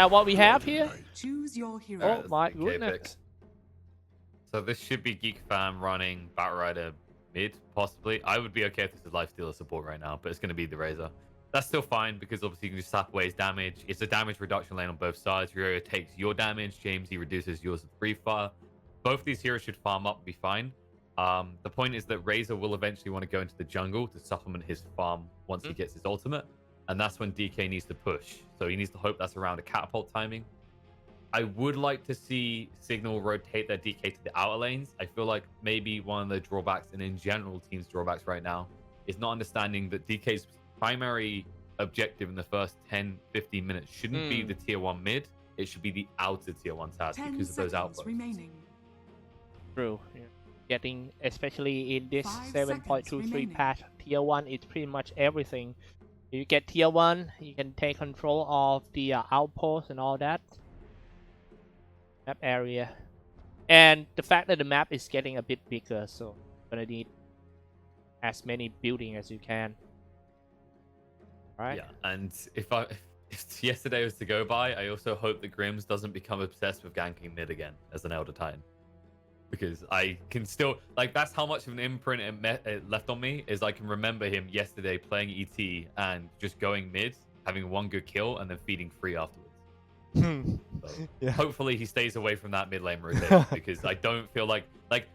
What we have here? Choose your hero. Oh my DK goodness. picks. So this should be Geek Fam running Batrider mid, possibly. I would be okay if this is Lifestealer support right now, but it's going to be the Razor. That's still fine because obviously you can just slap away his damage. It's a damage reduction lane on both sides. Ryoya takes your damage. James, he reduces yours with free fire. Both these heroes should farm up and be fine. The point is that Razor will eventually want to go into the jungle to supplement his farm once he gets his ultimate. And that's when DK needs to push. So he needs to hope that's around a catapult timing. I would like to see Cignal rotate their DK to the outer lanes. I feel like maybe one of the drawbacks, and in general teams' drawbacks right now, is not understanding that DK's primary objective in the first 10-15 minutes shouldn't be the tier 1 mid. It should be the outer tier 1 tabs because of those outposts. True. Yeah. Getting, especially in this 5 7.23 patch, tier 1 is pretty much everything. You get tier 1, you can take control of the outpost and all that. Map area. And the fact that the map is getting a bit bigger, so you're gonna need as many buildings as you can. Right? Yeah, and if yesterday was to go by, I also hope that Grims doesn't become obsessed with ganking mid again as an Elder Titan. Because I can still, like, that's how much of an imprint it left on me, is I can remember him yesterday playing ET and just going mid, having one good kill, and then feeding free afterwards. So Yeah. hopefully he stays away from that mid lane rotation, because I don't feel like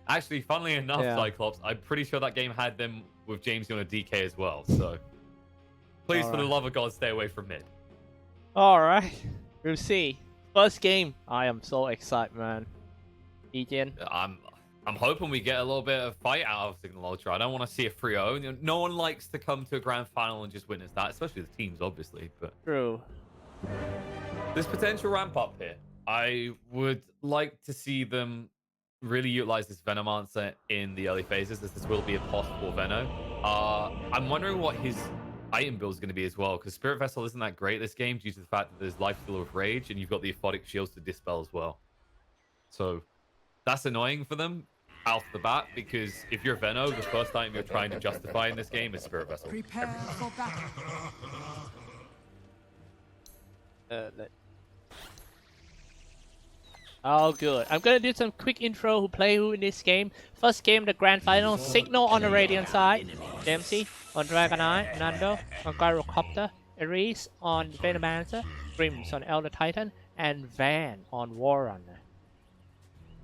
actually, funnily enough, Cyclops, I'm pretty sure that game had them with James on a DK as well. So please, for the love of God, stay away from mid. Alright, we'll see. First game, I am so excited, man. Egen. I'm hoping we get a little bit of fight out of Cignal Ultra. I don't want to see a 3-0. You know, no one likes to come to a grand final and just witness that, especially the teams, obviously. But True. this potential ramp up here, I would like to see them really utilize this Venomancer in the early phases, as this will be a possible Veno. I'm wondering what his item build is going to be as well, because Spirit Vessel isn't that great this game due to the fact that there's Lifestealer with Rage, and you've got the Aphotic Shields to dispel as well. So that's annoying for them off the bat, because if you're Veno, the first item you're trying to justify in this game is Spirit Vessel. Prepare for battle. Oh, good. I'm gonna do some quick intro who play who in this game. First game, the grand final. Cignal on the Radiant side. Dempsey on Dragonite. Nando on Gyrocopter. Ares on Venomancer. Grims on Elder Titan. And Van on Warrunner.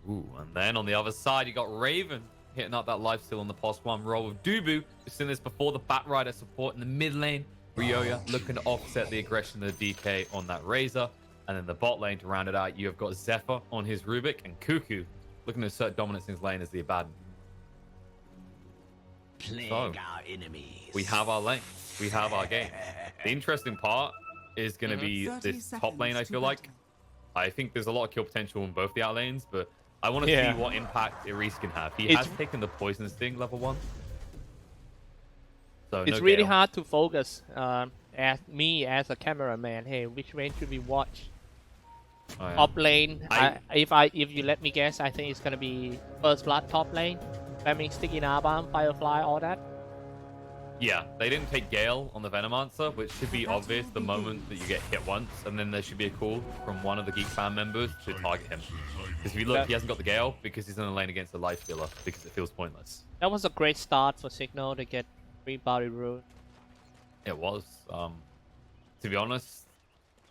Ooh, and then on the other side, you got Raven hitting up that lifesteal on the +1 roll with Dubu. We've seen this before, the Batrider support in the mid lane. Ryoya looking to offset the aggression of the DK on that Razor. And then the bot lane to round it out, you have got Zephyr on his Rubik, and Cuckoo looking to assert dominance in his lane as the Abaddon. So, our enemies. we have our lane. We have our game. The interesting part is going to be 30 this top lane, I seconds feel to like. battle. I think there's a lot of kill potential in both the out lanes, but I want to see what impact Ares can have. He has taken the Poison Sting level 1. So It's no really Gale. hard to focus as me as a cameraman. Hey, which lane should we watch? Oh, yeah. Top lane. If you let me guess, I think it's gonna be First Blood top lane. Flaming Sticky Narbomb, Firefly, all that. Yeah, they didn't take Gale on the Venomancer, which should be obvious the moment that you get hit once, and then there should be a call from one of the Geek fan members to target him. Because if you look, he hasn't got the Gale because he's in a lane against a Lifestealer, because it feels pointless. That was a great start for Cignal to get 3 body rule. It was. To be honest,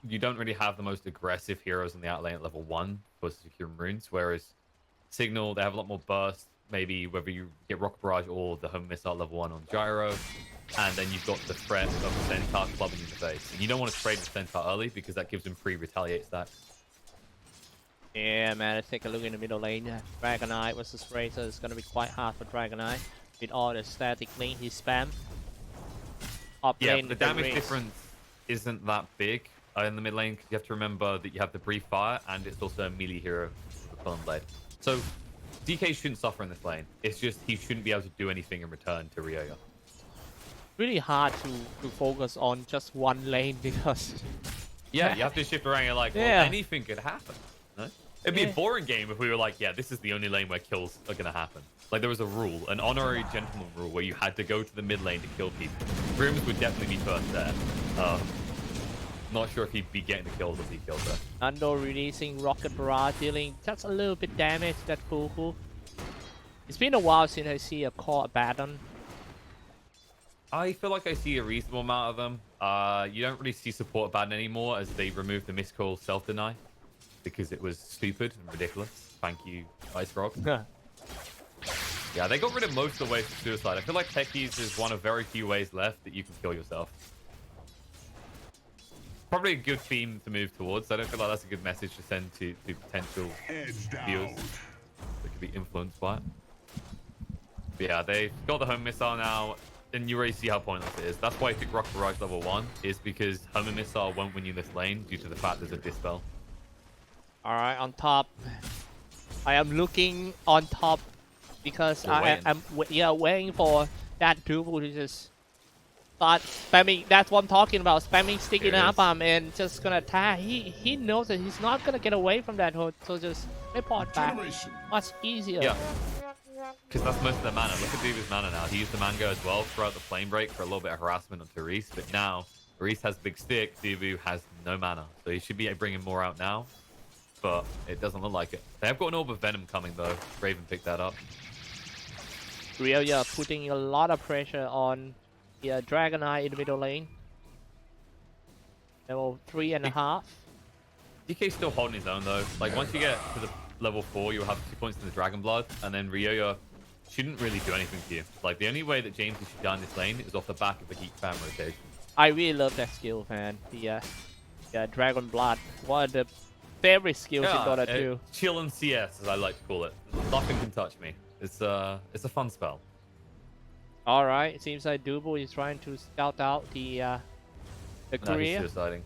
you don't really have the most aggressive heroes in the out lane at level 1 for securing runes, whereas Cignal, they have a lot more burst, maybe whether you get Rocket Barrage or the Home Missile level 1 on Gyro, and then you've got the threat of the Centaur clubbing in the face. And you don't want to trade the Centaur early because that gives him free retaliate stacks. Yeah, man, let's take a look in the middle lane. Dragonite versus Razor is gonna be quite hard for Dragonite with all the static lane he spam. Top Yeah, lane the with damage Raze. difference isn't that big in the mid lane, because you have to remember that you have the Brief Fire, and it's also a melee hero with the Fulham Blade. So DK shouldn't suffer in this lane. It's just he shouldn't be able to do anything in return to Ryoya. Really hard to focus on just one lane because Yeah, you have to shift around. You're like, well, anything could happen. No? It'd be a boring game if we were like, yeah, this is the only lane where kills are going to happen. Like, there was a rule, an honorary gentleman rule, where you had to go to the mid lane to kill people. Grims would definitely be first there. Not sure if he'd be getting the kills as he killed there. Nando releasing Rocket Barrage, dealing just a little bit damage to that Fuku. It's been a while since I see a core Abaddon. I feel like I see a reasonable amount of them. You don't really see support Abaddon anymore as they removed the mystical self-deny because it was stupid and ridiculous. Thank you, Ice Rock. Yeah, they got rid of most of the ways to suicide. I feel like Techies is one of very few ways left that you can kill yourself. Probably a good theme to move towards. I don't feel like that's a good message to send to potential viewers that could be influenced by it. But yeah, they've got the home missile now, and you already see how pointless it is. That's why I took Rocket Barrage level 1, is because home and missile won't win you this lane due to the fact there's a dispel. Alright, on top. I am looking on top because I'm waiting for that duel to just start spamming. That's what I'm talking about. Spamming sticking up and just gonna attack. He knows that he's not gonna get away from that hood, so just report back. Much easier. Yeah. Because that's most of the mana. Look at Dubu's mana now. He used the Mango as well throughout the flame break for a little bit of harassment onto Reese, but now Reese has a big stick, Dubu has no mana. So he should be bringing more out now, but it doesn't look like it. They have got an Orb of Venom coming though. Raven picked that up. Really putting a lot of pressure on the Dragon Eye in the middle lane. Level 3.5. DK's still holding his own though. Like once you get to the level 4, you'll have 2 points in the Dragon Blood, and then Ryoya shouldn't really do anything to you. Like the only way that James should die in this lane is off the back of the Geek fan rotation. I really love that skill, man. The Dragon Blood, one of the favorite skills in Dota 2. Chill and CS, as I like to call it. Nothing can touch me. It's a fun spell. All right, it seems like Dubu is trying to scout out the courier. No, he's suiciding.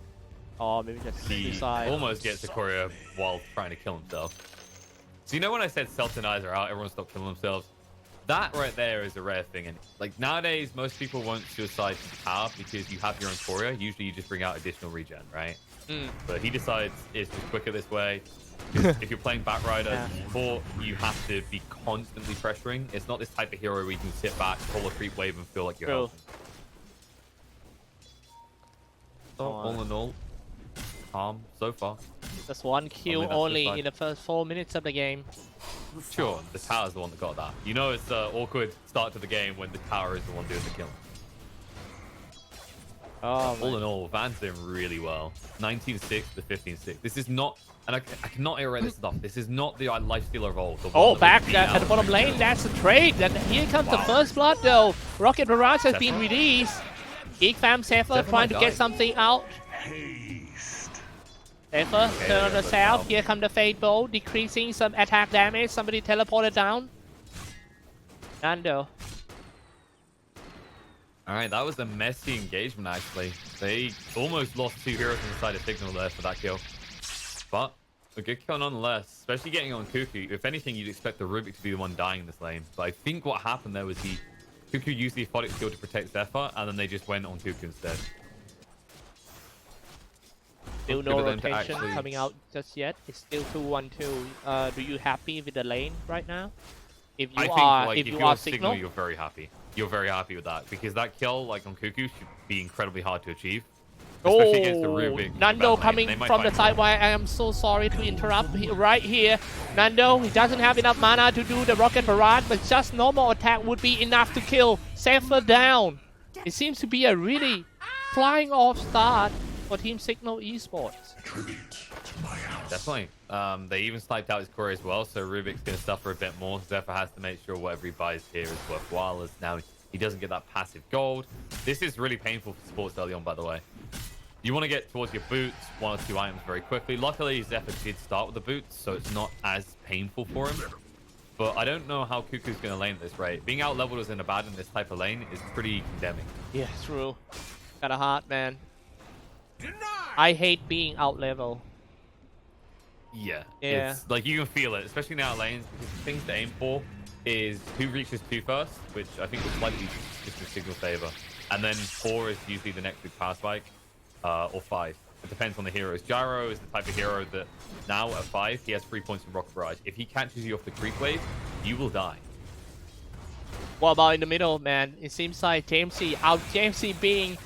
Or maybe just suicide. He almost gets a courier while trying to kill himself. So you know when I said self-denies are out, everyone stopped killing themselves? That right there is a rare thing. And like nowadays, most people won't suicide from tower because you have your own courier. Usually you just bring out additional regen, right? But he decides it's just quicker this way. If you're playing Batrider support, you have to be constantly pressuring. It's not this type of hero where you can sit back, pull a creep wave, and feel like you're helping. So all in all, calm so far. Just one kill only in the first 4 minutes of the game. Sure, the tower's the one that got that. You know it's an awkward start to the game when the tower is the one doing the killing. Oh, all in all, Van's doing really well. 19-6 to 15-6. This is not, and I cannot iterate this enough. This is not the Lifestealer Evolved. Oh, back at the bottom lane, that's a trade. And here comes the first blood though. Rocket Barrage has been released. Geek fam Zephyr trying to get something out. Zephyr, turn on the south. Here come the Fate Bow, decreasing some attack damage. Somebody teleported down. Nando. Alright, that was a messy engagement actually. They almost lost 2 heroes on the side of Cignal there for that kill. But a good kill nonetheless, especially getting on Cuckoo. If anything, you'd expect the Rubik to be the one dying in this lane. But I think what happened there was Cuckoo used the Aphotic skill to protect Zephyr, and then they just went on Cuckoo instead. Still no rotation coming out just yet. It's still 2-1-2. Do you happy with the lane right now? If you are Cignal, you're very happy. You're very happy with that because that kill, like on Cuckoo, should be incredibly hard to achieve. Especially against the Rubik. Nando coming from the side. Why I am so sorry to interrupt right here. Nando, he doesn't have enough mana to do the Rocket Barrage, but just normal attack would be enough to kill Zephyr down. It seems to be a really flying off start for Team Cignal Esports. Definitely. They even sniped out his core as well, so Rubik's going to suffer a bit more. Zephyr has to make sure whatever he buys here is worthwhile, as now he doesn't get that passive gold. This is really painful for sports early on, by the way. You want to get towards your boots, 1 or 2 items very quickly. Luckily, Zephyr did start with the boots, so it's not as painful for him. But I don't know how Cuckoo's going to lane at this rate. Being out-leveled as an Abaddon in this type of lane is pretty condemning. Yeah, true. Got a heart, man. I hate being out-leveled. Yeah. It's like you can feel it, especially in out lanes, because the things to aim for is who reaches 2 first, which I think will slightly just a Cignal favor. And then 4 is usually the next big power spike, or 5. It depends on the heroes. Gyro is the type of hero that now at 5, he has 3 points from Rocket Barrage. If he catches you off the creep wave, you will die. What about in the middle, man? It seems like Jamesy being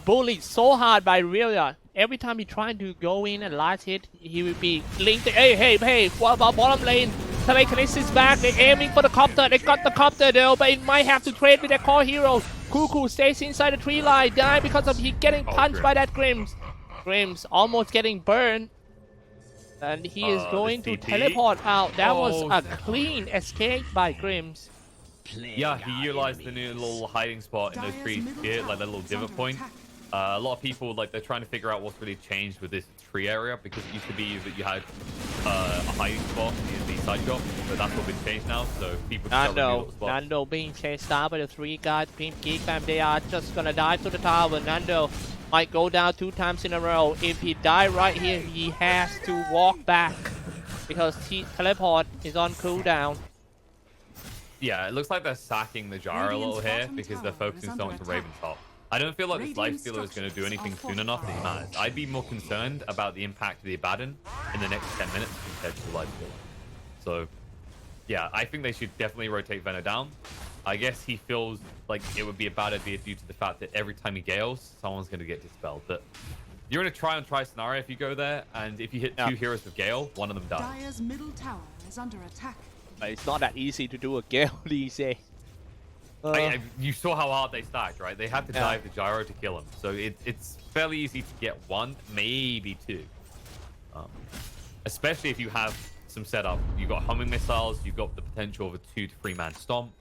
bullied so hard by Relia. every time he trying to go in and last hit, he will be linked. Hey, what about bottom lane? Telekinesis back, they're aiming for the copter, they got the copter though, but it might have to trade with their core heroes. Cuckoo stays inside the tree line, die because of he getting punched by that Grims. Grims almost getting burned. And he is going to teleport out. That was a clean escape by Grims. Yeah, he utilized the new little hiding spot in those trees here, like that little divot point. A lot of people, like, they're trying to figure out what's really changed with this tree area, because it used to be that you had a hiding spot in the side shop, but that's all been changed now, so people Nando being chased down by the 3 guys, Team Geek fam, they are just gonna dive to the tower. Nando might go down 2 times in a row. If he die right here, he has to walk back, because teleport is on cooldown. Yeah, it looks like they're sacking the gyro a little here, because they're focusing so much on Raven's top. I don't feel like this lifestealer is going to do anything soon enough that it matters. I'd be more concerned about the impact of the Abaddon in the next 10 minutes compared to the lifestealer. So, yeah, I think they should definitely rotate Venom down. I guess he feels like it would be a bad idea due to the fact that every time he gales, someone's going to get dispelled. But you're in a try-on-try scenario if you go there, and if you hit 2 heroes with Gale, one of them dies. Dire's middle tower is under attack. But it's not that easy to do a Gale these days. You saw how hard they stacked, right? They had to dive the gyro to kill him. So it's fairly easy to get 1, maybe 2. Especially if you have some setup. You've got homing missiles, you've got the potential of a 2 to 3 man stomp.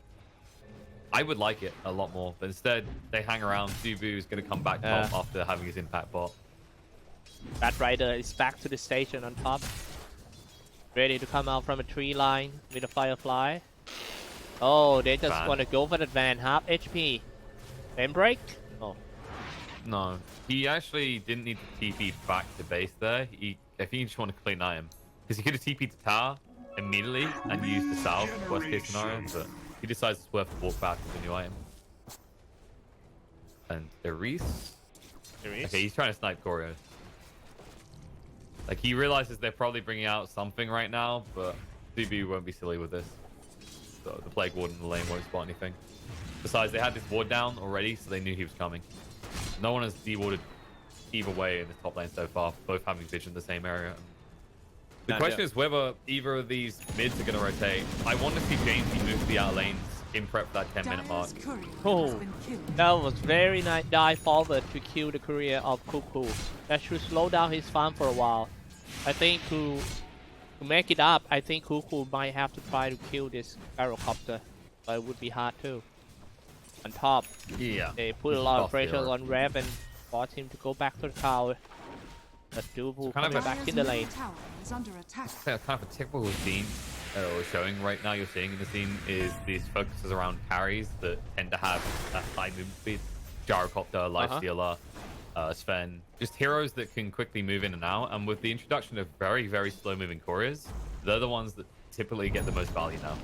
I would like it a lot more, but instead they hang around. Subu is going to come back to help after having his impact bot. Bat Rider is back to the station on top. Ready to come out from a tree line with a Firefly. Oh, they just want to go for the van. Half HP. Then break? Oh. No. He actually didn't need to TP back to base there. I think he just wanted to complete an item. Because he could have TP'd to tower immediately and used the south, worst case scenario, but he decides it's worth a walk back with a new item. And Eris? Okay, he's trying to snipe Choreo. Like, he realizes they're probably bringing out something right now, but CB won't be silly with this. So the Plague Ward in the lane won't spot anything. Besides, they had this ward down already, so they knew he was coming. No one has de-warded either way in the top lane so far, both having vision in the same area. The question is whether either of these mids are going to rotate. I want to see Jamesy move to the outer lanes in prep for that 10-minute mark. Oh, that was very nice dive forward to kill the courier of Cuckoo. That should slow down his farm for a while. I think to make it up, I think Cuckoo might have to try to kill this gyrocopter, but it would be hard too. On top, they put a lot of pressure on Rev and force him to go back to the tower. But Dubu coming back in the lane. Kind of a typical scene we're showing right now. You're seeing in the scene is these focuses around carries that tend to have a high movement speed. Gyrocopter, Lifestealer, Sven, just heroes that can quickly move in and out. And with the introduction of very, very slow moving couriers, they're the ones that typically get the most value now.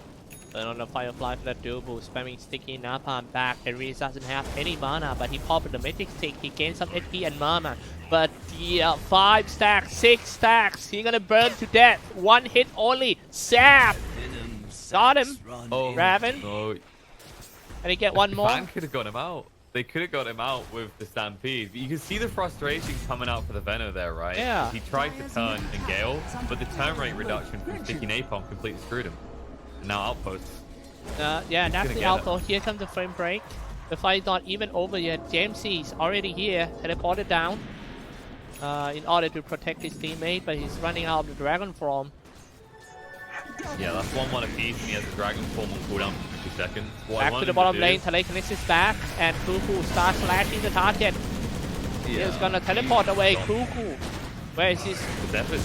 And on the Firefly for that Dubu, spamming sticky napalm back. Eris doesn't have any mana, but he popped the mythic stick. He gained some HP and mana. But the 5 stacks, 6 stacks, he's gonna burn to death. 1 hit only. Zap! Got him. Oh, Raven. No. And he get one more. Fan could have got him out. They could have got him out with the Stampede. You can see the frustration coming out for the Venom there, right? Yeah. He tried to turn and Gale, but the turn rate reduction from sticky napalm completely screwed him. And now outposts. Yeah, that's the outpost. Here comes the frame break. The fight's not even over yet. Jamesy already here, teleported down in order to protect his teammate, but he's running out of the dragon form. Yeah, that's 1-1 apiece, and he has the dragon form on cooldown for 2 seconds. Back to the bottom lane, telekinesis back, and Cuckoo starts slashing the target. He's gonna teleport away Cuckoo. Where is his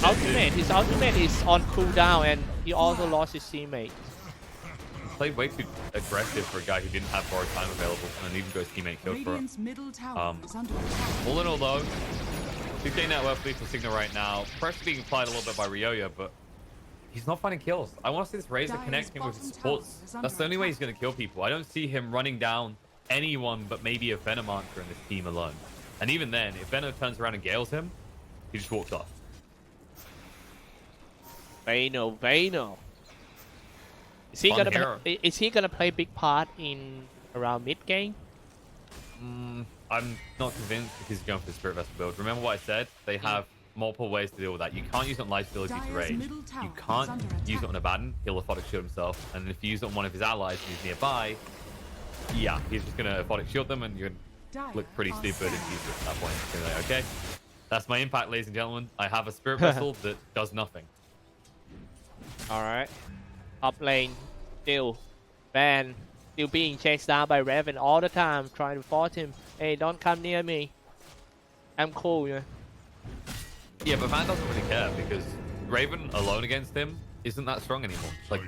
ultimate? His ultimate is on cooldown, and he also lost his teammate. He played way too aggressive for a guy who didn't have borrowed time available, and even got his teammate killed for it. All in all, though, 2K net worth lead for Cignal right now. Pressure being applied a little bit by Ryoya, but he's not finding kills. I want to see this Razor connecting with his supports. That's the only way he's going to kill people. I don't see him running down anyone but maybe a Venom Archer in this team alone. And even then, if Venom turns around and gales him, he just walks off. Vayno. Is he gonna play big part in around mid game? I'm not convinced because you're going for the Spirit Vessel build. Remember what I said? They have multiple ways to deal with that. You can't use it on Lifesteal due to rage. You can't use it on Abaddon. He'll Aphotic Shield himself. And if you use it on one of his allies who's nearby, yeah, he's just going to Aphotic Shield them and you're going to look pretty stupid if you use it at that point. You're like, okay, that's my impact, ladies and gentlemen. I have a Spirit Vessel that does nothing. Alright. Top lane. Still. Van. Still being chased down by Raven all the time. Trying to force him. Hey, don't come near me. I'm cool, yeah. Yeah, but Van doesn't really care because Raven alone against him isn't that strong anymore. Like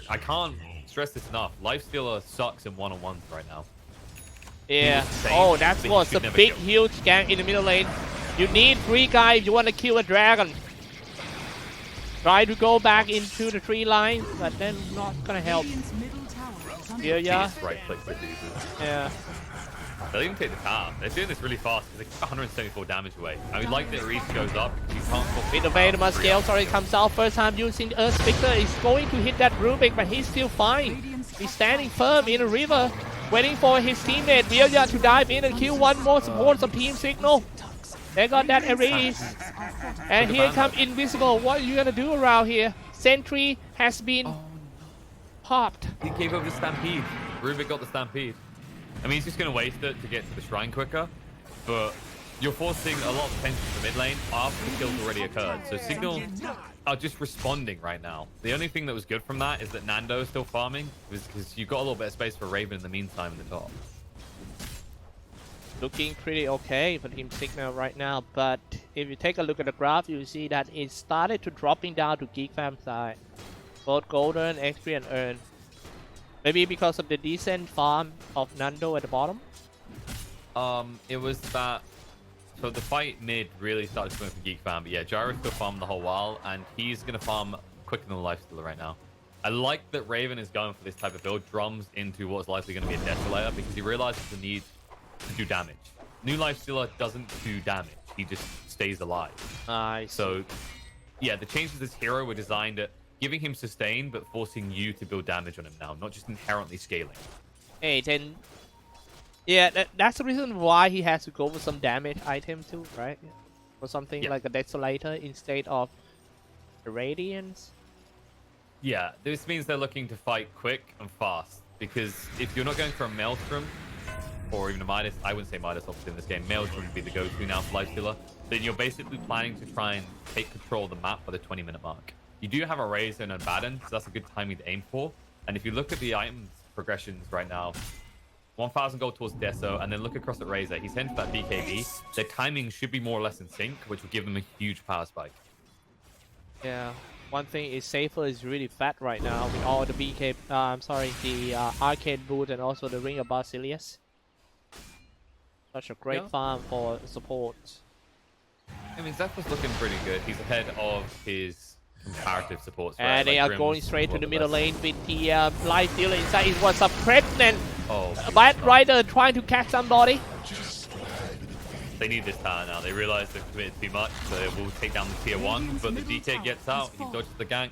I can't stress this enough. Lifestealer sucks in one-on-ones right now. Yeah. Insane, Oh, that was a big, kill. huge gank in the middle lane. You need 3 guys if you want to kill a dragon. Try to go back into the 3 line, but then not gonna help. Here, yeah. Right click with these. Yeah. They'll even take the tower. They're doing this really fast because they keep 174 damage away. I would like that reach goes up because you can't. With the Venomous scale, sorry, comes out first time using Earth Spectre. Is going to hit that Rubik, but he's still fine. He's standing firm in the river, waiting for his teammate Vilya to dive in and kill one more support of Team Cignal. They got that erase. And here comes Invisible. What are you gonna do around here? Sentry has been popped. He gave up the Stampede. Rubik got the Stampede. I mean, he's just going to waste it to get to the shrine quicker, but you're forcing a lot of attention to the mid lane after the kill's already occurred. So Cignal are just responding right now. The only thing that was good from that is that Nando is still farming, because you've got a little bit of space for Raven in the meantime in the top. Looking pretty okay for Team Cignal right now, but if you take a look at the graph, you see that it started to dropping down to Geek Fam side. Both Golden, XP, and Earn. Maybe because of the decent farm of Nando at the bottom? It was that... So the fight mid really started going for Geek Fam, but yeah, Gyro's still farming the whole while, and he's going to farm quicker than the Lifestealer right now. I like that Raven is going for this type of build, drums into what's likely going to be a Desolator, because he realizes the need to do damage. New Lifestealer doesn't do damage, he just stays alive. Nice. So, yeah, the changes to this hero were designed at giving him sustain, but forcing you to build damage on him now, not just inherently scaling. Hey, then... Yeah, that's the reason why he has to go for some damage item too, right? Or something like a Desolator instead of the Radiance. Yeah, this means they're looking to fight quick and fast, because if you're not going for a Maelstrom, or even a Midas, I wouldn't say Midas obviously in this game, Maelstrom would be the go-to now for Lifestealer, then you're basically planning to try and take control of the map by the 20-minute mark. You do have a Razor and a Abaddon, so that's a good timing to aim for. And if you look at the items progressions right now, 1,000 gold towards Deso, and then look across at Razor. He's heading for that BKB. Their timing should be more or less in sync, which will give them a huge power spike. Yeah, one thing is Safer is really fat right now with all the BK, the Arcade Boot and also the Ring of Basilius. Such a great farm for support. I mean, Zephyr's looking pretty good. He's ahead of his comparative supports. Right? And they like are Grim's going straight to the middle best. lane with the life dealer inside. It was a pregnant Bad no. Rider trying to catch somebody. They need this tower now. They realize they've committed too much, so they will take down the tier 1. But the DK gets out. He dodges the gank.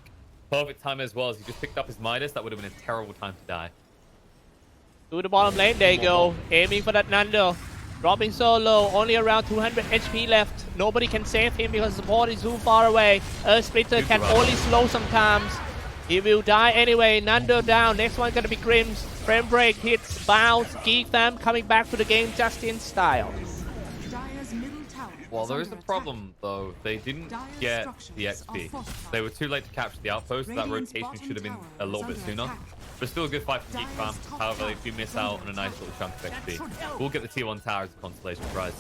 Perfect time as well as he just picked up his Midas. That would have been a terrible time to die. To the bottom lane they go. Aiming for that Nando. Dropping so low, only around 200 HP left. Nobody can save him because support is too far away. Earth Splitter can only slow sometimes. He will die anyway. Nando down. Next one gonna be Grimm's. Frame break hits, bounce. Geek Fam coming back to the game just in style. Well, there is a problem though. They didn't get the XP. They were too late to capture the outpost. That rotation should have been a little bit sooner. But still a good fight for Geek Fam. However, they do miss out on a nice little chunk of XP. We'll get the tier 1 tower as a consolation prize.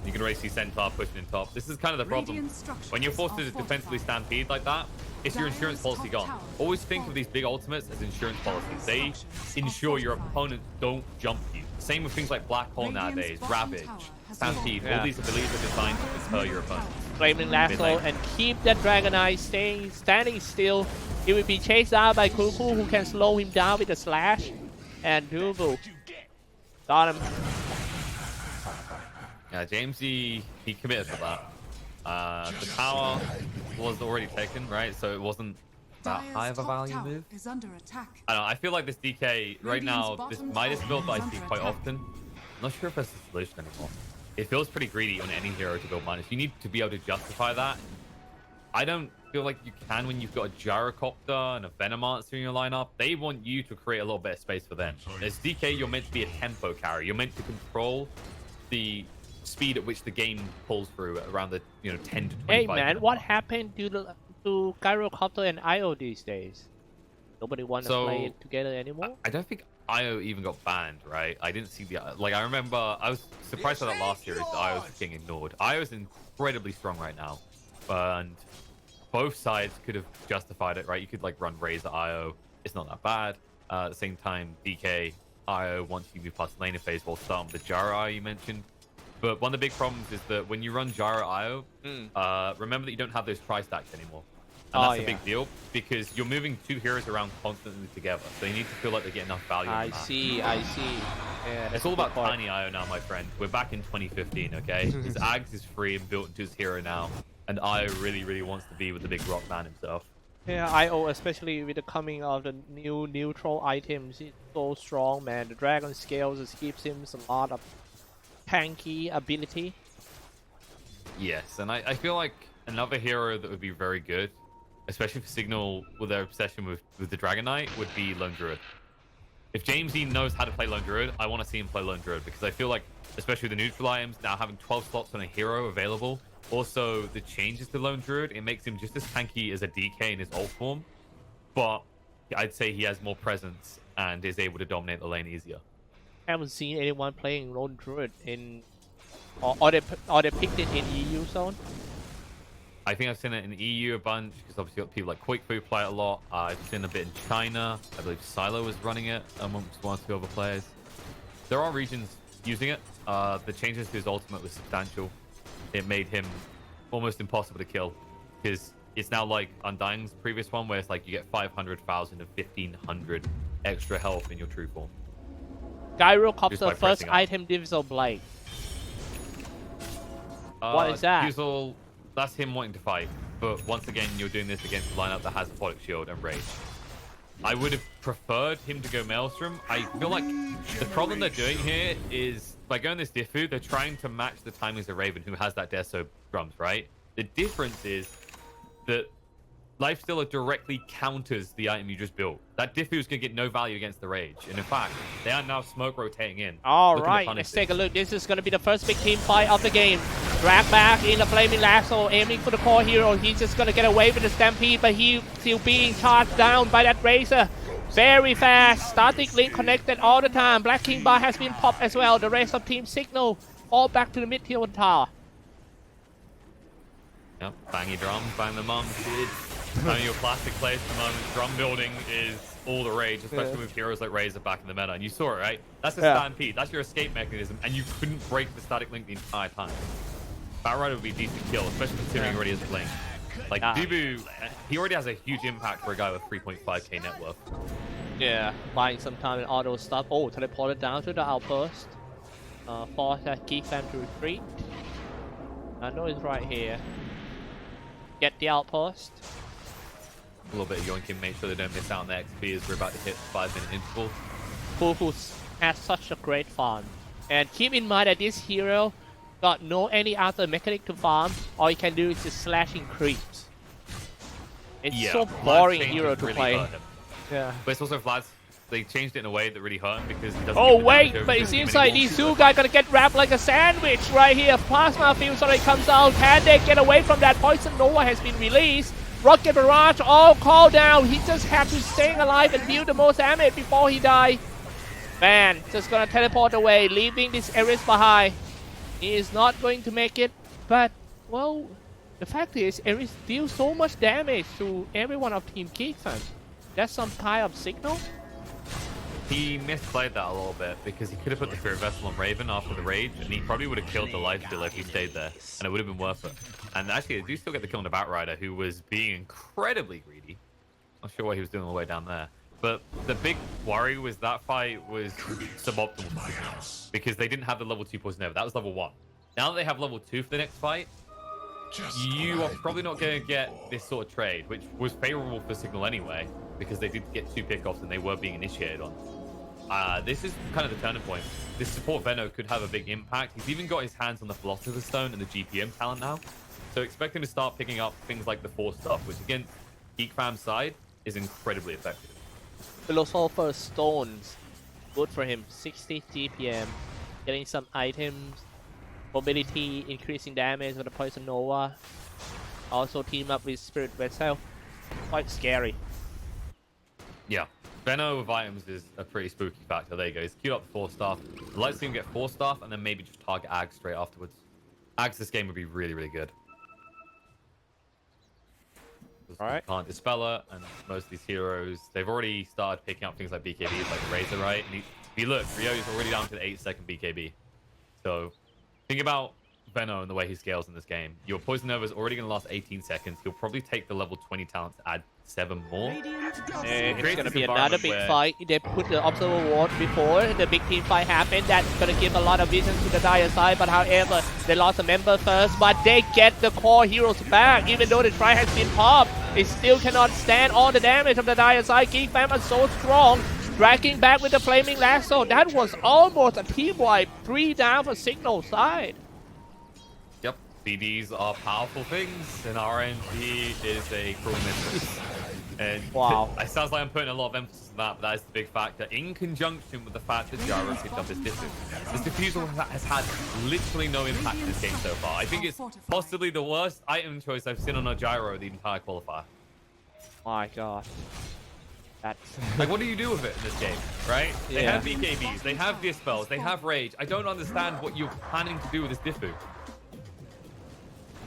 You can race see Centaur pushing in top. This is kind of the problem. When you're forced to defensively stampede like that, it's your insurance policy gone. Always think of these big ultimates as insurance policies. They ensure your opponents don't jump you. Same with things like Black Hole nowadays, Ravage, Stampede. All these abilities are designed to deter your opponents. Flaming Lasso and keep that Dragon Eye standing still. He will be chased out by Kuku, who can slow him down with a slash. And Dubu got him. Yeah, Jamesy, he committed for that. The tower was already taken, right? So it wasn't that high of a value move. I don't know, I feel like this DK right now, this Midas build that I see quite often, I'm not sure if that's the solution anymore. It feels pretty greedy on any hero to build miners. You need to be able to justify that. I don't feel like you can when you've got a gyrocopter and a venomancer in your lineup. They want you to create a little bit of space for them. As DK, you're meant to be a tempo carry. You're meant to control the speed at which the game pulls through at around the 10 to 25. Hey man, what happened to gyrocopter and IO these days? Nobody wants to play it together anymore? I don't think IO even got banned, right? I didn't see the... Like, I remember... I was surprised by that last series that IO was getting ignored. IO is incredibly strong right now. And both sides could have justified it, right? You could, like, run Razor IO. It's not that bad. At the same time, DK, IO, once you move past laner phase, will start with the Gyro IO you mentioned. But one of the big problems is that when you run Gyro IO, remember that you don't have those tri-stacks anymore. And that's a big deal because you're moving two heroes around constantly together. So you need to feel like they get enough value. I see. Yeah, it's all about tiny IO now, my friend. We're back in 2015, okay? His Ags is free and built into his hero now. And IO really, really wants to be with the big rock man himself. Yeah, IO, especially with the coming of the new neutral items, it's so strong, man. The Dragon Scales just gives him a lot of tanky ability. Yes, and I feel like another hero that would be very good, especially for Cignal with their obsession with the Dragon Knight, would be Lone Druid. If James E knows how to play Lone Druid, I want to see him play Lone Druid because I feel like, especially with the neutral items, now having 12 slots on a hero available, also the changes to Lone Druid, it makes him just as tanky as a DK in his ult form, but I'd say he has more presence and is able to dominate the lane easier. I haven't seen anyone playing Lone Druid in... Or they picked it in EU zone? I think I've seen it in EU a bunch, because obviously got people like QuakeFu play it a lot. I've seen a bit in China. I believe Silo was running it amongst one or two other players. There are regions using it. The changes to his ultimate was substantial. It made him almost impossible to kill, because it's now like Undying's previous one, where it's like you get 500,000 and 1,500 extra health in your true form. Gyrocopter first item Divisal Blade. What is that? Divisal, that's him wanting to fight, but once again, you're doing this against a lineup that has Apodic Shield and Rage. I would have preferred him to go Maelstrom. I feel like the problem they're doing here is, by going this Diffu, they're trying to match the timings of Raven, who has that Deso drums, right? The difference is that Lifestealer directly counters the item you just built. That Diffu is going to get no value against the Rage. And in fact, they are now smoke rotating in. Alright, let's take a look. This is going to be the first big team fight of the game. Drag back in the Flaming Lasso, aiming for the core hero. He's just going to get away with the Stampede, but he's still being charged down by that Razor. Very fast. Static Link connected all the time. Black King Bar has been popped as well. The rest of Team Cignal all back to the mid-tier tower. Yep, bangy drums, bang the mums, kids. I mean, your classic plays at the moment, drum building is all the rage, especially with heroes like Razor back in the meta. And you saw it, right? That's a stampede. That's your escape mechanism, and you couldn't break the static link the entire time. Batrider would be a decent kill, especially considering he already has Blink. Like, Dubu, he already has a huge impact for a guy with 3.5k net worth. Yeah, buying some time and auto stuff. Oh, teleported down to the outpost. Force that Geek fan to retreat. I know it's right here. Get the outpost. A little bit of yoinking, make sure they don't miss out on the XP as we're about to hit 5-minute interval. Who has such a great farm. And keep in mind that this hero got no any other mechanic to farm. All you can do is just slashing creeps. It's so boring hero to play. Yeah. But it's also Vlad's, they changed it in a way that really hurt him because he doesn't. Oh wait, but it seems like these two guys gonna get wrapped like a sandwich right here. Plasma Fields already comes out. Can they get away from that? Poison Nova has been released. Rocket Barrage all called down. He just had to stay alive and deal the most damage before he died. Man, just gonna teleport away, leaving this Eris behind. He is not going to make it, but, well, the fact is, Eris deals so much damage to everyone of Team Geek fans. That's some kind of signal? He misplayed that a little bit because he could have put the Spirit Vessel on Raven after the Rage, and he probably would have killed the Lifestealer if he stayed there, and it would have been worth it. And actually, they do still get the kill on the Batrider, who was being incredibly greedy. Not sure what he was doing all the way down there. But the big worry was that fight was suboptimal because they didn't have the level 2 poison ever. That was level 1. Now that they have level 2 for the next fight, you are probably not going to get this sort of trade, which was favorable for Cignal anyway, because they did get 2 pickoffs and they were being initiated on. This is kind of the turning point. this support Veno could have a big impact. He's even got his hands on the Philosopher's Stone and the GPM talent now. So expect him to start picking up things like the Force stuff, which against Geek Fam's side is incredibly effective. Philosopher's Stones, good for him. 60 GPM, getting some items, mobility, increasing damage with the Poison Nova. Also team up with Spirit Vessel. Quite scary. Yeah. Veno with items is a pretty spooky factor. There you go. He's queued up the 4-staff. I'd like to see him get 4-staff and then maybe just target Ag straight afterwards. Ags this game would be really, really good. Alright. Can't Dispeller, and most of these heroes, they've already started picking up things like BKBs, like Razor, right? And if you look, Rio is already down to the 8-second BKB. So think about Veno and the way he scales in this game. Your Poison Nova is already going to last 18 seconds. He'll probably take the level 20 talent to add 7 more. It's going to be another big fight. They put the Observer Ward before the big team fight happened. That's going to give a lot of vision to the Dire side. But however, they lost a member first. But they get the core heroes back. Even though the try has been popped, they still cannot stand all the damage of the Dire side. Geek Fam are so strong. Dragging back with the Flaming Lasso. That was almost a team wipe. 3 down for Cignal side. Yep, CDs are powerful things, and RNG is a cruel mistress. And wow. It sounds like I'm putting a lot of emphasis on that, but that is the big factor. In conjunction with the fact that Gyro picked up his diffuse. This diffusal has had literally no impact in this game so far. I think it's possibly the worst item choice I've seen on a Gyro the entire qualifier. My god. That's like, what do you do with it in this game, right? They Yeah. have BKBs, they have Dispels, they have Rage. I don't understand what you're planning to do with this Diffu.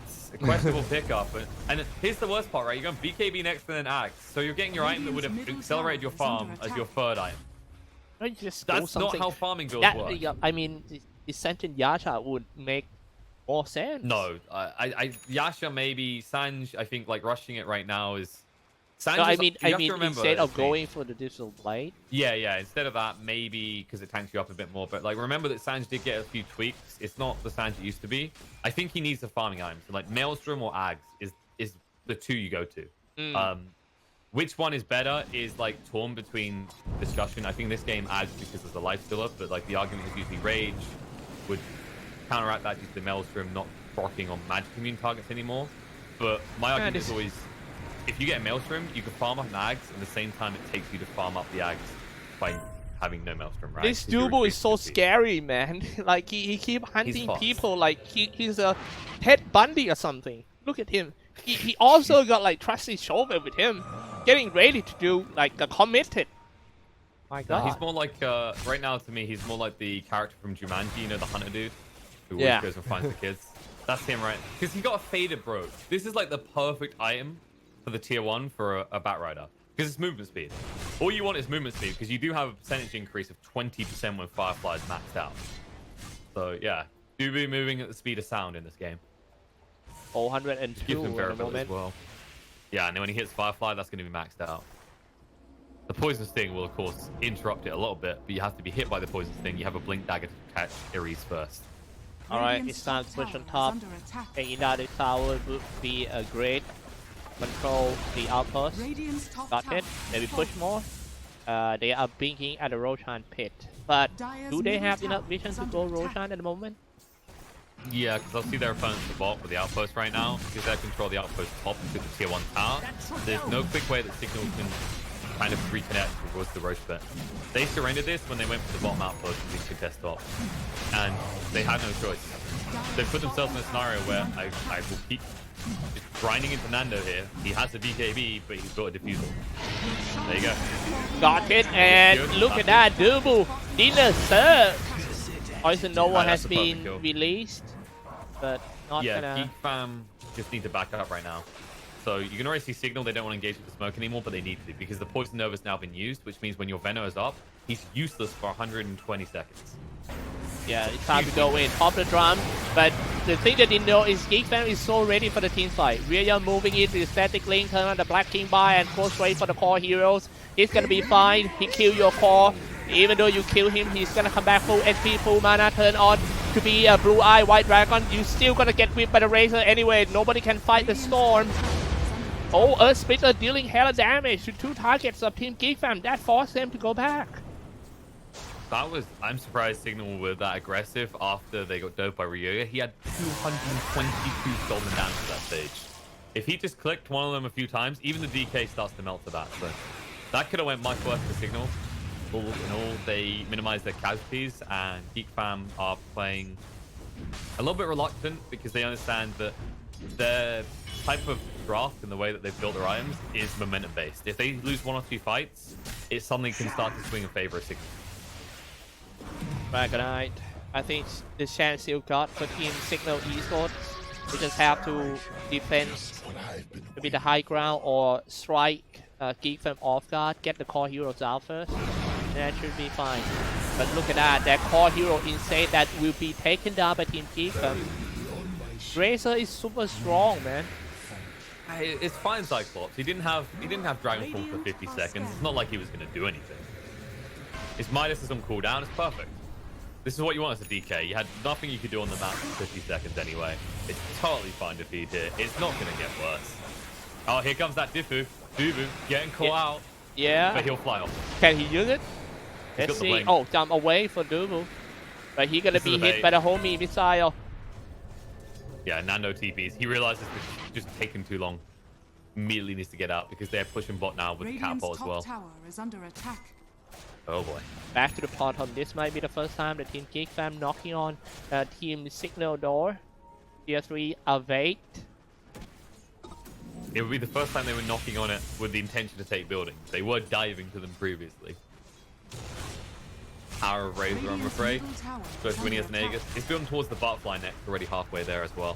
It's a questionable pickup. And here's the worst part, right? You're going BKB next and then Axe. So you're getting your item that would have accelerated your farm as your third item. That's not how farming builds work. I mean, the Sentient Yasha would make more sense. No, Yasha maybe, Sanj, I think like rushing it right now is... Sanj No, I is, mean, instead of thing. going for the Digital Blade. Yeah, instead of that, maybe because it tanks you up a bit more. But like, remember that Sanj did get a few tweaks. It's not the Sanj it used to be. I think he needs the farming items. So like Maelstrom or Ags is the 2 you go to. Which one is better is like torn between discussion. I think this game Ags because of the life stealer, but like the argument is usually Rage would counteract that due to the Maelstrom not proccing on magic immune targets anymore. But my argument is always, if you get a Maelstrom, you can farm up an Ags, and at the same time it takes you to farm up the Ags by having no Maelstrom, right? This duo is so scary, man. Like, he keep hunting people like he's a Ted Bundy or something. Look at him. He also got, like, Trusty Shoulder with him. Getting ready to do, like, a committed. My god. He's more like, right now to me, he's more like the character from Jumanji, you know, the hunter dude? Who always goes and finds the kids. That's him, right? Because he got a faded bro. This is like the perfect item for the tier 1 for a Batrider, because it's movement speed. All you want is movement speed, because you do have a percentage increase of 20% when Firefly is maxed out. So yeah, do be moving at the speed of sound in this game. 402 gives him at the moment. as well. Yeah, and then when he hits Firefly, that's going to be maxed out. The Poison Sting will of course interrupt it a little bit, but you have to be hit by the Poison Sting. You have a Blink Dagger to catch Ares first. Alright, it's time to push on top. Taking down the tower would be a great control the outpost. Got it. Maybe push more. They are blinking at the Roshan pit. But do they have enough vision to go Roshan at the moment? Yeah, because I'll see their opponents the bot with the outpost right now, because they control the outpost top to the tier 1 tower. There's no quick way that Cignal can kind of reconnect towards the Roche pit. They surrendered this when they went for the bottom outpost and we could test top. And they had no choice. They put themselves in a scenario where I will keep just grinding into Nando here. He has a BKB, but he's got a diffusal. There you go. Got it, and look at that, Dubu. Dinner served. Poison Nova has been released, but not gonna... Geek Fam just need to back up right now. So you can already see Cignal, they don't want to engage with the smoke anymore, but they need to, because the Poison Nova has now been used, which means when your Veno is up, he's useless for 120 seconds. Yeah, it's time to go in, pop the drum, but the thing that they know is Geek Fam is so ready for the team fight. Real moving in with Static Link, turn on the Black King buy and go straight for the core heroes. He's gonna be fine, he kill your core. Even though you kill him, he's gonna come back full HP, full mana, turn on to be a Blue Eye White Dragon. You still gonna get whipped by the Razor anyway. Nobody can fight the Storm. Oh, Earth Splitter dealing hella damage to 2 targets of Team Geek Fam. That forced them to go back. I'm surprised Cignal were that aggressive after they got doped by Ryoga. He had 222 stolen damage at that stage. If he just clicked one of them a few times, even the DK starts to melt to that. So that could have went much worse for Cignal. All in all, they minimized their casualties, and Geek fam are playing a little bit reluctant because they understand that their type of draft and the way that they've built their items is momentum based. If they lose 1 or 2 fights, it suddenly can start to swing in favor of Cignal. Dragonite. I think the chance still got for Team Cignal Esports. They just have to defend maybe the high ground or strike Geek from off guard, get the core heroes out first. That should be fine. But look at that, that core hero insane that will be taken down by Team Geek. Razor is super strong, man. It's fine, Cyclops. He didn't have Dragonfall for 50 seconds. It's not like he was going to do anything. His Midas is on cooldown. It's perfect. This is what you want as a DK. You had nothing you could do on the map for 50 seconds anyway. It's totally fine to feed here. It's not going to get worse. Oh, here comes that Diffu. Dubu getting caught out. Yeah. But he'll fly off. Can he use it? Let's see. Oh, jump away for Dubu. But he's going to be hit by the homie missile. Yeah, Nando TPs. He realizes this is just taking too long. Immediately needs to get out because they're pushing bot now with catapult as well. Tower is under attack. Oh boy. Back to the bottom. This might be the first time the Team Geek fam knocking on Team Cignal door. Tier 3 evade. It would be the first time they were knocking on it with the intention to take buildings. They were diving to them previously. Power of Razor, I'm afraid. Especially when he has an Aegis. He's building towards the butterfly next, already halfway there as well.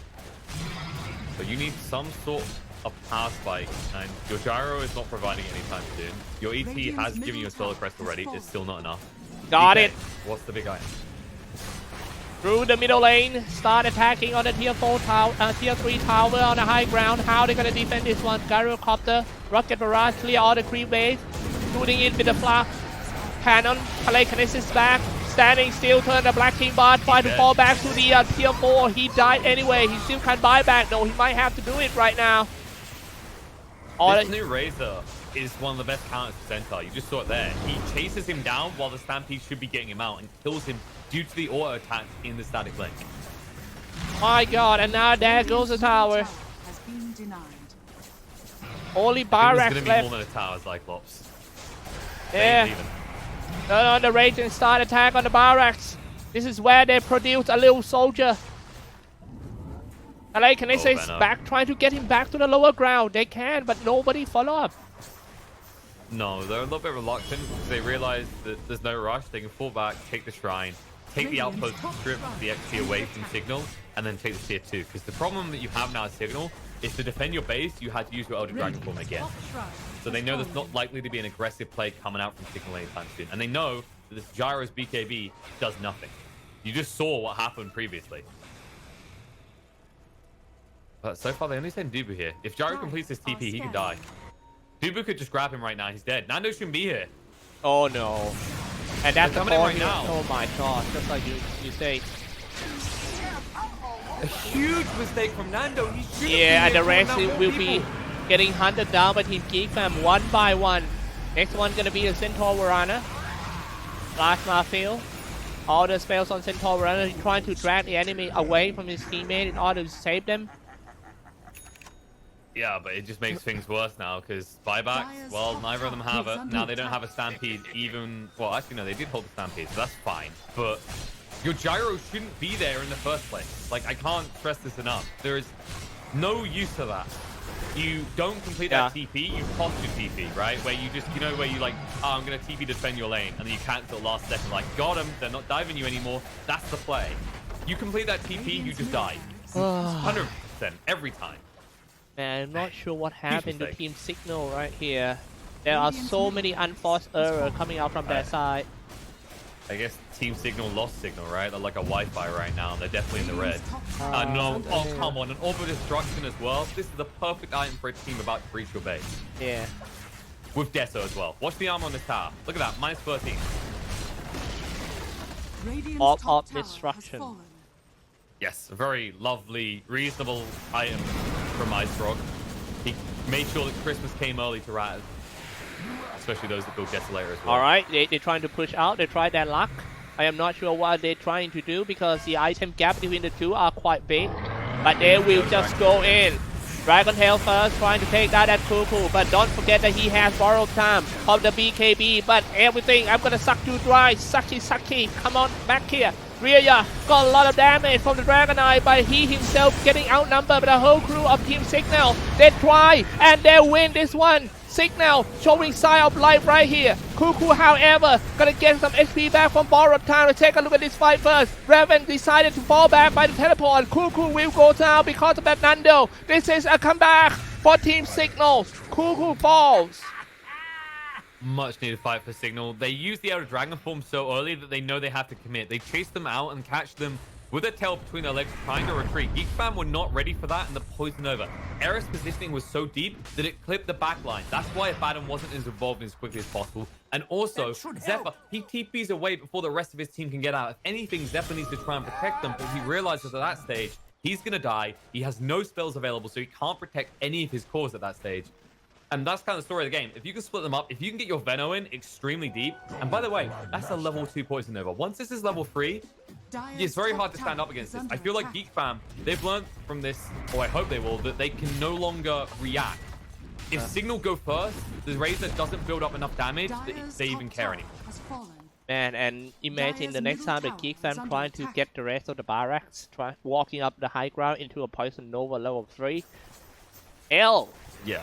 But you need some sort of power spike, and your gyro is not providing it anytime soon. Your ET has given you a solar crest already. It's still not enough. Got it. What's the big item? Through the middle lane, start attacking on the tier 4 tower, tier 3 tower on the high ground. How are they gonna defend this one? Gyrocopter, rocket barrage, clear all the creep waves, shooting it with the flash cannon. Telekinesis back, standing still, turn the Black King bot, try to fall back to the tier 4. He died anyway. He still can't buy back. No, he might have to do it right now. This new Razor is one of the best counters for Centaur. You just saw it there. He chases him down while the Stampede should be getting him out and kills him due to the auto attack in the static link. My god, and now there goes the tower. Has been denied. Only barracks left. There's going to be more than a tower, Cyclops. Yeah. Turn on the rage and start attack on the barracks. This is where they produce a little soldier. Telekinesis back, trying to get him back to the lower ground. They can, but nobody follow up. No, they're a little bit reluctant because they realize that there's no rush. They can fall back, take the shrine, take the outpost, strip the XP away from Cignal, and then take the tier 2. Because the problem that you have now at Cignal is to defend your base, you had to use your Elder Dragon Form again. So they know there's not likely to be an aggressive play coming out from Cignal anytime soon. And they know that this Gyro's BKB does nothing. You just saw what happened previously. But so far, they only send Dubu here. If Gyro completes this TP, he could die. Dubu could just grab him right now. He's dead. Nando shouldn't be here. Oh no. And that's coming in right now. Oh my god. Just like you say. A huge mistake from Nando. He should and the rest will be getting hunted down by Team Geek fam one by one. Next one gonna be a Centaur Varana. Plasma field. All the spells on Centaur Varana trying to drag the enemy away from his teammate in order to save them. Yeah, but it just makes things worse now because buybacks, well, neither of them have it. Now they don't have a Stampede even... Well, actually, no, they did hold the Stampede, so that's fine. But your Gyro shouldn't be there in the first place. Like, I can't stress this enough. There is no use to that. You don't complete that TP, you posture TP, right? Where you just, where you like, oh, I'm going to TP to defend your lane. And then you cancel last second, like, got him, they're not diving you anymore. That's the play. You complete that TP, you just die. 100%, every time. Man, I'm not sure what happened to Team Cignal right here. There are so many unforced errors coming out from their side. I guess Team Cignal lost Cignal, right? They're like a Wi-Fi right now. They're definitely in the red. No, oh come on, an Orb of Destruction as well. This is the perfect item for a team about to breach your base. Yeah. With Deso as well. Watch the armor on this tower. Look at that, minus 13. All destruction. Yes, a very lovely, reasonable item from Icefrog. He made sure that Christmas came early to Raz. Especially those that build Desolator as well. Alright, they're trying to push out. They tried their luck. I am not sure what they're trying to do because the item gap between the two are quite big. But they will just go in. Dragon Tail first, trying to take that at Cuckoo, but don't forget that he has borrowed time of the BKB, but everything, I'm gonna suck you dry, sucky, come on, back here. Rhea got a lot of damage from the Dragon Eye, but he himself getting outnumbered by the whole crew of Team Cignal. They try, and they win this one. Cignal showing sign of life right here. Cuckoo, however, gonna get some HP back from borrowed time. Let's take a look at this fight first. Raven decided to fall back by the teleport. Cuckoo will go down because of that Nando. This is a comeback for Team Cignal. Cuckoo falls. Much needed fight for Cignal. They use the Outer Dragon form so early that they know they have to commit. They chase them out and catch them with their tail between their legs, trying to retreat. Geek fam were not ready for that, and the poison over. Era's positioning was so deep that it clipped the backline. That's why Abaddon wasn't as involved as quickly as possible. And also, Zephyr, he TPs away before the rest of his team can get out. If anything, Zephyr needs to try and protect them, but he realizes at that stage, he's going to die. He has no spells available, so he can't protect any of his cores at that stage. And that's kind of the story of the game. If you can split them up, if you can get your Veno in extremely deep, and by the way, that's a level 2 Poison Nova. Once this is level 3, it's very hard to stand up against this. I feel like Geek fam, they've learned from this, or I hope they will, that they can no longer react. If Cignal go first, the Razor doesn't build up enough damage that they even care anymore. Man, and imagine the next time the Geek fam trying to get the rest of the barracks, walking up the high ground into a Poison Nova level 3. Hell! Yeah.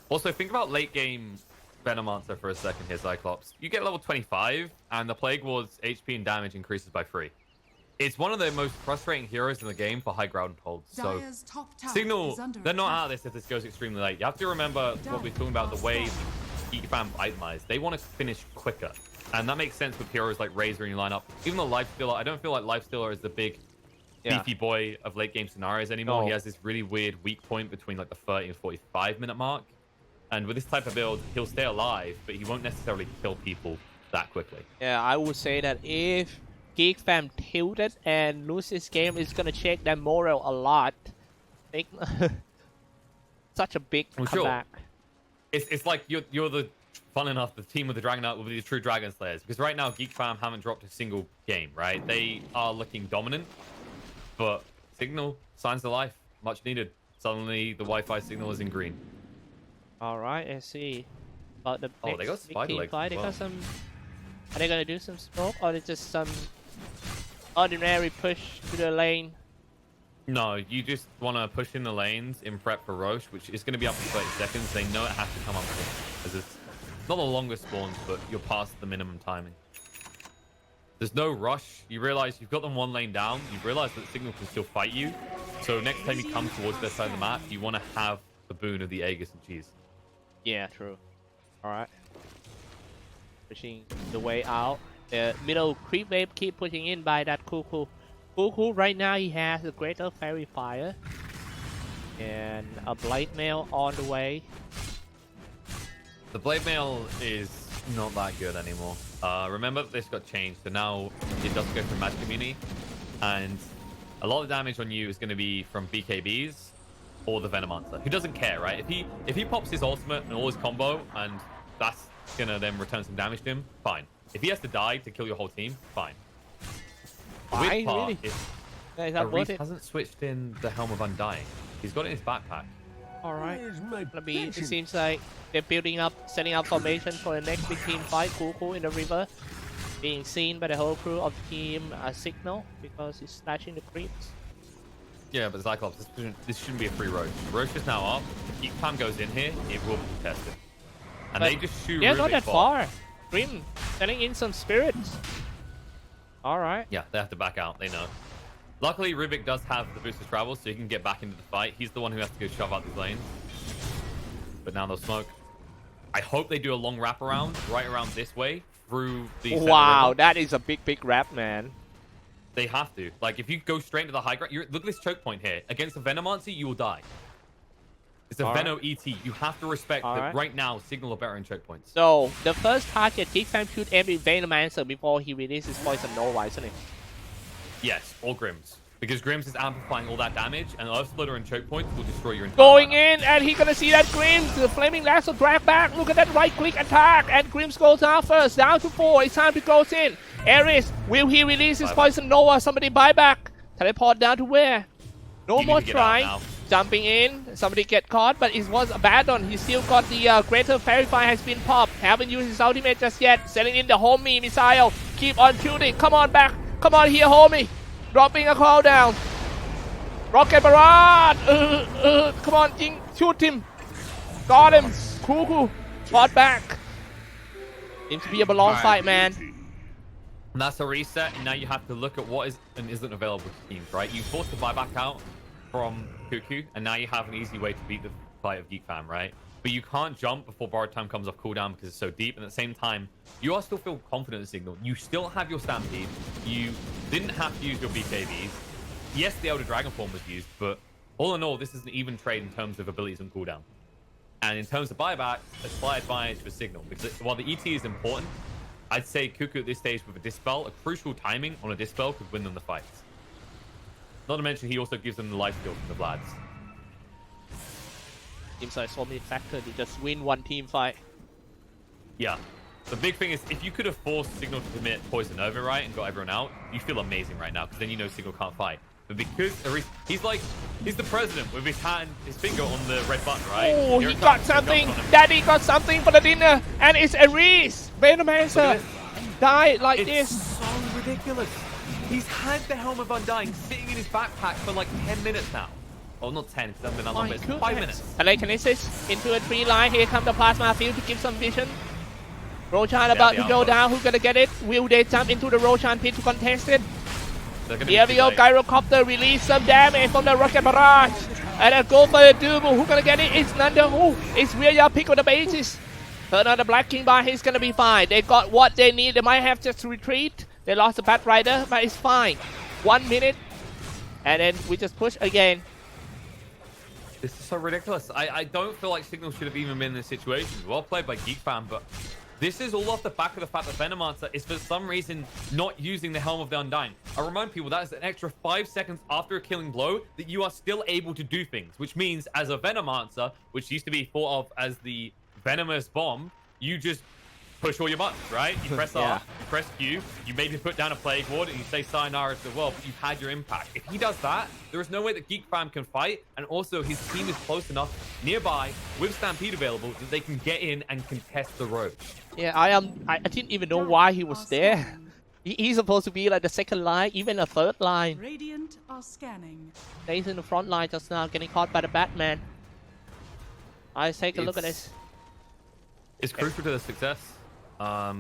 Also, think about late game Venomancer for a second here, Cyclops. You get level 25, and the Plague Ward's HP and damage increases by 3. It's one of the most frustrating heroes in the game for high ground holds. So, Cignal, they're not out of this if this goes extremely late. You have to remember what we're talking about, the way Geek fam itemize. They want to finish quicker. And that makes sense with heroes like Razor in your lineup. Even though Lifestealer, I don't feel like Lifestealer is the big beefy boy of late game scenarios anymore. He has this really weird weak point between like the 30 and 45 minute mark. And with this type of build, he'll stay alive, but he won't necessarily kill people that quickly. Yeah, I would say that if Geek fam tilted and lose this game, it's gonna shake their morale a lot. Such a big comeback. Sure. It's like you're the, fun enough, the team with the Dragon Knight will be the true Dragon Slayers. Because right now, Geek fam haven't dropped a single game, right? They are looking dominant, but Cignal, signs of life, much needed. Suddenly, the Wi-Fi signal is in green. Alright, let's see. About the they got spider legs fight. as well. They got some. Are they gonna do some smoke, or is just some ordinary push to the lane? No, you just want to push in the lanes in prep for Roche, which is going to be up to 30 seconds. They know it has to come up as it's not the longest spawns, but you're past the minimum timing. There's no rush. You realize you've got them one lane down. You realize that Cignal can still fight you. So next time you come towards their side of the map, you want to have the boon of the Aegis and cheese. Yeah, true. Alright. Pushing the way out. The middle creep wave keep pushing in by that Cuckoo. Cuckoo right now he has a greater fairy fire. And a blade mail on the way. The blade mail is not that good anymore. Remember this got changed, so now it doesn't go through match community. And a lot of damage on you is going to be from BKBs or the Venomancer, who doesn't care, right? If he pops his ultimate and all his combo, and that's gonna then return some damage to him, fine. If he has to die to kill your whole team, fine. The weird part really? is Arif hasn't switched in the Helm of Undying. He's got it in his backpack. Alright. It seems like they're building up, setting up formation for the next big team fight. Cuckoo in the river, being seen by the whole crew of team Cignal because he's slashing the creeps. Yeah, but Cyclops, this shouldn't be a free Roche. Roche is now up. If Geek fam goes in here, it will be contested. And but they just shoot they're not that bot. far. Grim sending in some spirits. Alright. Yeah, they have to back out, they know. Luckily, Rubik does have the boost of travel, so he can get back into the fight. He's the one who has to go shove out these lanes. But now they'll smoke. I hope they do a long wraparound right around this way through the Wow, that is a big wrap, man. They have to. Like, if you go straight into the high ground, look at this choke point here. Against a Venomancer, you will die. It's a Veno ET. You have to respect that right now, Cignal are better in choke points. So, the first target, Geek fam shoot every Venomancer before he releases Poison Nova, isn't it? Yes, or Grims. Because Grims is amplifying all that damage, and Earth Splitter and choke points will destroy your entire Going lineup. in, and he's gonna see that Grims, the Flaming Lasso drag back. Look at that right-click attack, and Grims goes down first, down to 4. It's time to go in. Ares, will he release his Poison Nova? Somebody buy back. Teleport down to where? No You more need to get out try. now. Jumping in. Somebody get caught, but it was abandoned. He still got the greater Verify has been popped. Haven't used his ultimate just yet. Selling in the homie missile. Keep on shooting. Come on back. Come on here, homie. Dropping a call down. Rocket barrage. Come on, Jing. Shoot him. Got him. Cool. Fought back. Seems to be a long fight, man. And that's a reset, and now you have to look at what is and isn't available to teams, right? You forced the buyback out from Cuckoo, and now you have an easy way to beat the fight of Geek Fam, right? But you can't jump before borrowed time comes off cooldown because it's so deep, and at the same time, you are still feel confident in Cignal. You still have your Stampede. You didn't have to use your BKBs. Yes, the Elder Dragon form was used, but all in all, this is an even trade in terms of abilities and cooldown. And in terms of buyback, a slight advantage for Cignal, because while the ET is important, I'd say Cuckoo at this stage with a Dispel, a crucial timing on a Dispel could win them the fights. Not to mention, he also gives them the life steal from the Vlads. Seems like so many factors to just win one team fight. Yeah. The big thing is, if you could have forced Cignal to commit Poison Nova, right, and got everyone out, you feel amazing right now, because then you know Cignal can't fight. But because he's the president with his finger on the red button, right? Oh, he got something. Daddy got something for the dinner, and it's Ares. Venomancer died like this. So ridiculous. He's had the Helm of Undying sitting in his backpack for like 10 minutes now. Oh, not 10, because I've been that long, but it's 5 minutes. Telekinesis into a tree line. Here comes the plasma field to give some vision. Roshan about to go down. Who's gonna get it? Will they jump into the Roshan pit to contest it? Here we go, Gyrocopter release some damage from the rocket barrage. And then go for the double. Who's gonna get it? It's Nando. Oh, it's Virya pick on the bases. Turn on the Black King bar, he's gonna be fine. They got what they need. They might have just to retreat. They lost the Bat Rider, but it's fine. 1 minute. And then we just push again. This is so ridiculous. I don't feel like Cignal should have even been in this situation. Well played by Geek Fam, but this is all off the back of the fact that Venomancer is for some reason not using the Helm of the Undying. I remind people that is an extra 5 seconds after a killing blow that you are still able to do things, which means as a Venomancer, which used to be thought of as the venomous bomb, you just push all your buttons, right? You press R, you press Q, you maybe put down a Plague Ward, and you say sayonara to the world, but you've had your impact. If he does that, there is no way that Geek Fam can fight, and also his team is close enough nearby with Stampede available that they can get in and contest the road. Yeah, I didn't even know why he was there. He's supposed to be like the second line, even a third line. Radiant are scanning. He's in the front line just now, getting caught by the Batman. Let's take a look at this. It's crucial to the success.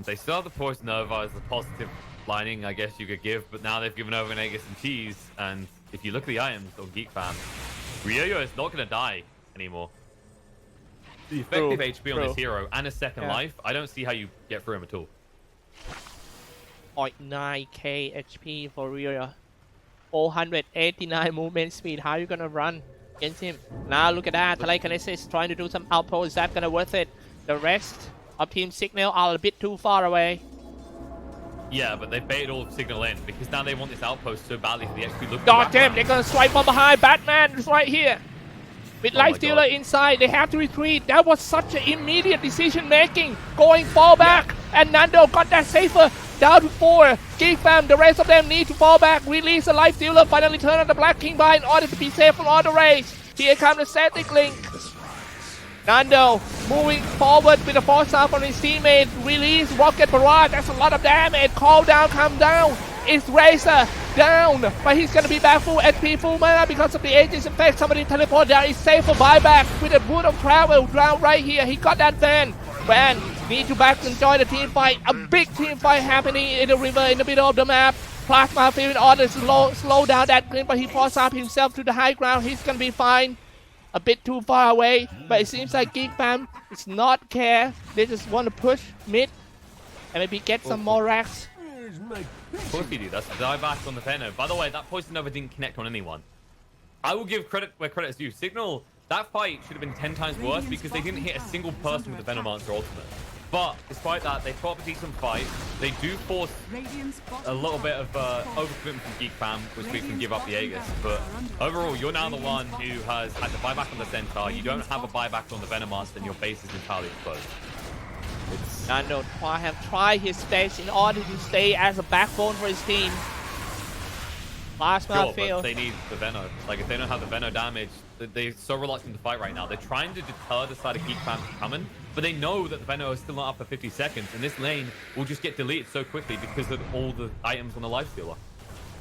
They still have the Poison Nova as the positive lining, I guess you could give, but now they've given over an Aegis and Cheese, and if you look at the items on Geek Fam, Ryo is not going to die anymore. The effective HP on this hero and a second life, I don't see how you get through him at all. 0.9k HP for Ryo. 489 movement speed. How are you gonna run against him? Now look at that. Telekinesis trying to do some outpost. Is that gonna worth it? The rest of Team Cignal are a bit too far away. Yeah, but they baited all of Cignal in because now they want this outpost so badly for the XP look. God damn, they're gonna swipe from behind. Batman is right here. With Life Stealer inside, they have to retreat. That was such an immediate decision making. Going fall back, and Nando got that safer. Down to 4. Geek Fam, the rest of them need to fall back. Release the Life Stealer, finally turn on the Black King bar in order to be safe from all the race. Here comes the static link. Nando moving forward with the force out from his teammate. Release Rocket Barrage. That's a lot of damage. Call down, come down. It's Razor down, but he's gonna be back full HP, full mana because of the Aegis effect. Somebody teleport down. He's safe for buyback with a boot of travel down right here. He got that van. Van need to back and join the team fight. A big team fight happening in the river in the middle of the map. Plasma field order slow down that green, but he forced up himself to the high ground. He's gonna be fine. A bit too far away, but it seems like Geek Fam is not care. They just want to push mid and maybe get some more racks. Of course you do. That's dieback on the Venom. By the way, that Poison Nova didn't connect on anyone. I will give credit where credit is due. Cignal, that fight should have been 10 times worse because they didn't hit a single person with the Venomancer ultimate. But despite that, they put up a decent fight. They do force a little bit of overcommitment from Geek Fam, which makes them give up the Aegis. But overall, you're now the one who has had the buyback on the Centaur. You don't have a buyback on the Venomancer, and your base is entirely exposed. It's Nando have tried his best in order to stay as a backbone for his team. Last Sure, map but failed. they need the Veno. Like, if they don't have the Veno damage, they're so reluctant to fight right now. They're trying to deter the side of Geek fans from coming, but they know that the Veno is still not up for 50 seconds, and this lane will just get deleted so quickly because of all the items on the lifestealer.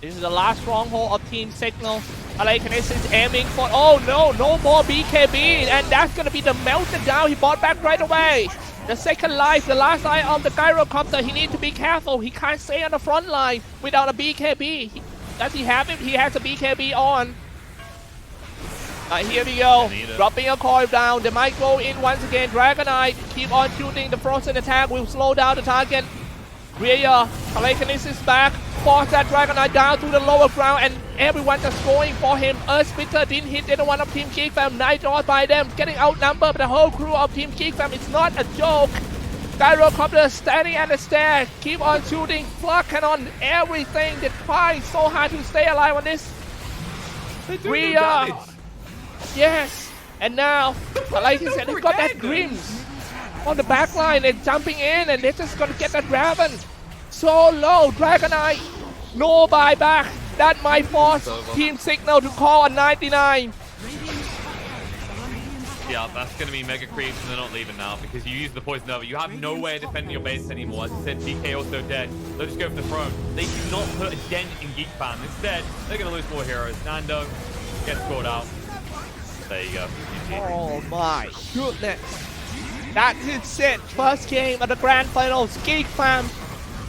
This is the last stronghold of Team Cignal. Alakinis is aiming for... Oh no, no more BKB, and that's gonna be the melted down. He bought back right away. The second life, the last eye of the gyrocopter. He needs to be careful. He can't stay on the front line without a BKB. Does he have it? He has a BKB on. Here we go. Dropping a coil down. They might go in once again. Dragonite keep on shooting. The frozen attack will slow down the target. Rhea, Alakinis is back. Force that Dragonite down to the lower ground, and everyone just going for him. Earthsplitter didn't hit anyone of Team Geek Fam. Night Jaws by them, getting outnumbered. The whole crew of Team Geek Fam. It's not a joke. Gyrocopter standing at the stair. Keep on shooting. Flood cannon, everything. They try so hard to stay alive on this. Rhea. Yes. And now, like I said, they got that Grims on the back line and jumping in, and they're just gonna get that Raven. So low, Dragonite, no buyback. That might force Team Cignal to call a 99. Yeah, that's going to be mega creeps, and they're not leaving now because you use the poison over. You have no way of defending your base anymore. As I said, DK also dead. They'll just go for the throne. They do not put a dent in Geek Fam. Instead, they're going to lose more heroes. Nando gets caught out. There you go. Oh my goodness. That is it. First game of the Grand Finals. Geek Fam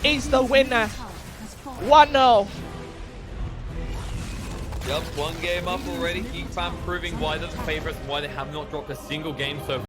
is the winner. 1-0. Yep, one game up already. Geek Fam proving why they're the favorites and why they have not dropped a single game so